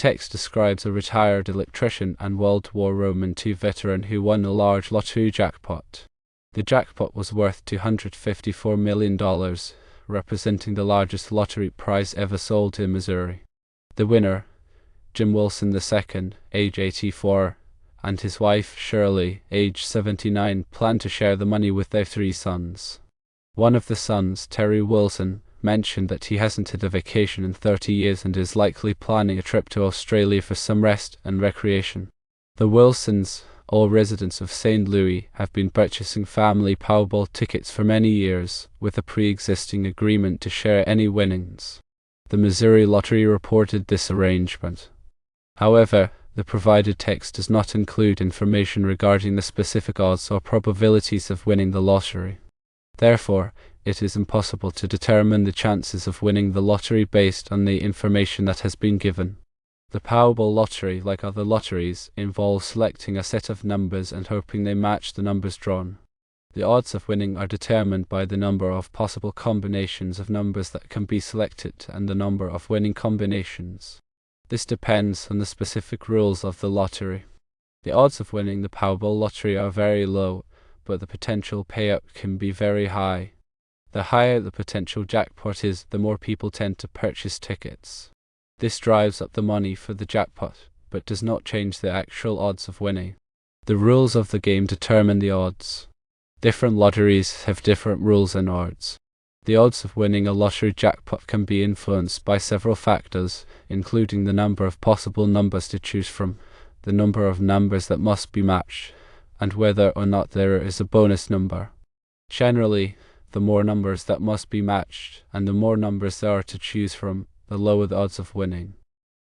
text describes a retired electrician and World War II veteran who won a large lottery jackpot. The jackpot was worth $254 million, representing the largest lottery prize ever sold in Missouri. The winner, Jim Wilson II, age 84, and his wife, Shirley, age 79, plan to share the money with their 3 sons. One of the sons, Terry Wilson, mentioned that he hasn't had a vacation in 30 years and is likely planning a trip to Australia for some rest and recreation. The Wilsons, all residents of St. Louis, have been purchasing family Powerball tickets for many years, with a pre-existing agreement to share any winnings. The Missouri Lottery reported this arrangement. However, the provided text does not include information regarding the specific odds or probabilities of winning the lottery. Therefore, it is impossible to determine the chances of winning the lottery based on the information that has been given. The Powerball lottery, like other lotteries, involves selecting a set of numbers and hoping they match the numbers drawn. The odds of winning are determined by the number of possible combinations of numbers that can be selected and the number of winning combinations. This depends on the specific rules of the lottery. The odds of winning the Powerball lottery are very low, but the potential payout can be very high. The higher the potential jackpot is, the more people tend to purchase tickets. This drives up the money for the jackpot, but does not change the actual odds of winning. The rules of the game determine the odds. Different lotteries have different rules and odds. The odds of winning a lottery jackpot can be influenced by several factors, including the number of possible numbers to choose from, the number of numbers that must be matched, and whether or not there is a bonus number. Generally, the more numbers that must be matched, and the more numbers there are to choose from, the lower the odds of winning.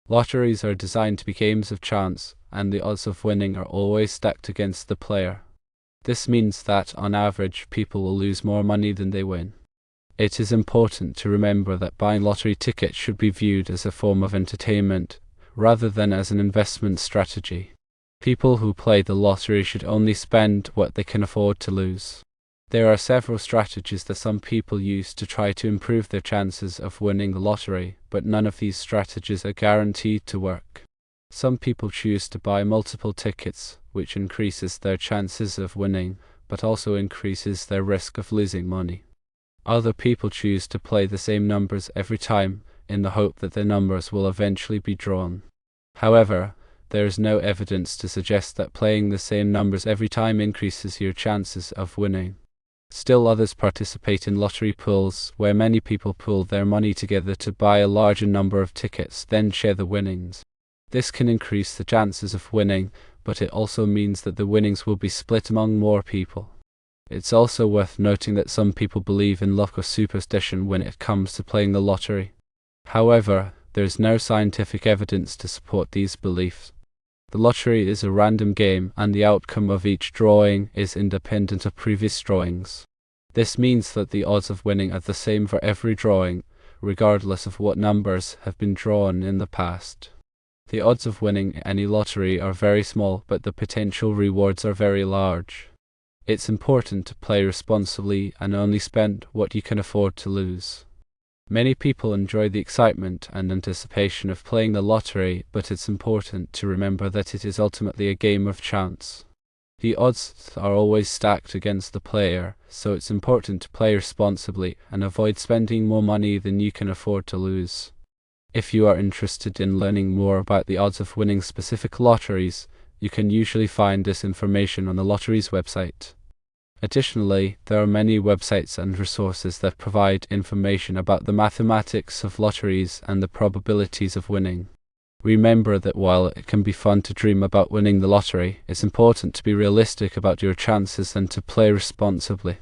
Lotteries are designed to be games of chance, and the odds of winning are always stacked against the player. This means that, on average, people will lose more money than they win. It is important to remember that buying lottery tickets should be viewed as a form of entertainment, rather than as an investment strategy. People who play the lottery should only spend what they can afford to lose. There are several strategies that some people use to try to improve their chances of winning the lottery, but none of these strategies are guaranteed to work. Some people choose to buy multiple tickets, which increases their chances of winning, but also increases their risk of losing money. Other people choose to play the same numbers every time, in the hope that their numbers will eventually be drawn. However, there is no evidence to suggest that playing the same numbers every time increases your chances of winning. Still others participate in lottery pools, where many people pool their money together to buy a larger number of tickets, then share the winnings. This can increase the chances of winning, but it also means that the winnings will be split among more people. It's also worth noting that some people believe in luck or superstition when it comes to playing the lottery. However, there is no scientific evidence to support these beliefs. The lottery is a random game, and the outcome of each drawing is independent of previous drawings. This means that the odds of winning are the same for every drawing, regardless of what numbers have been drawn in the past. The odds of winning any lottery are very small, but the potential rewards are very large. It's important to play responsibly and only spend what you can afford to lose. Many people enjoy the excitement and anticipation of playing the lottery, but it's important to remember that it is ultimately a game of chance. The odds are always stacked against the player, so it's important to play responsibly and avoid spending more money than you can afford to lose. If you are interested in learning more about the odds of winning specific lotteries, you can usually find this information on the lottery's website. Additionally, there are many websites and resources that provide information about the mathematics of lotteries and the probabilities of winning. Remember that while it can be fun to dream about winning the lottery, it's important to be realistic about your chances and to play responsibly.